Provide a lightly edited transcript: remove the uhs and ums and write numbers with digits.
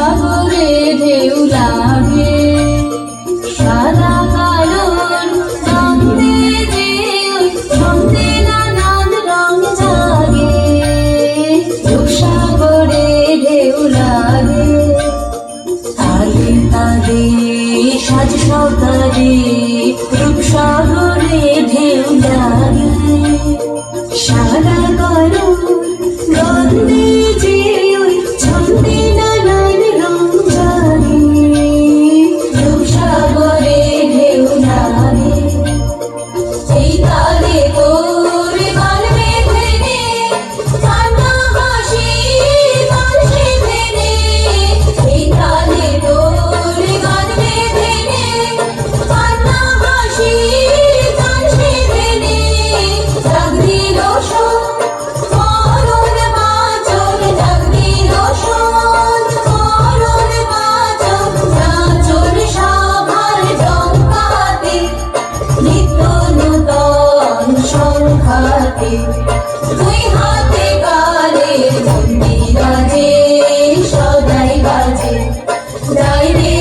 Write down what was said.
সাগরে ঢেউ লাগে, সাদা কালোর সঙ্গে যে সঙ্গে নানান রং জাগে। সাগরে ঢেউ লাগে, তালে তালে সাজ সকালে রূপসাগরে ঢেউ লাগে। সাদা কালোর গন্ধে যে ছন্দে নানান রং জাগে। রূপসাগরে ঢেউ লাগে, এই তালে তোর গান বেঁধে নে, কান্না হাসি বাঁশি ভেঙে। এই তালে তোর গান বেঁধে নে, কান্না হাসি বাঁশি ভেঙে। জাগ দিল মরণ বাঁচন, জাগ দিল মরণ বাঁচন। নাচন সভার জঙ্কাতে, নিত্য নূতন সংঘাতে। দুই হাতে কালের ঘণ্টি বাজে, সদাই বাজে। গাইরে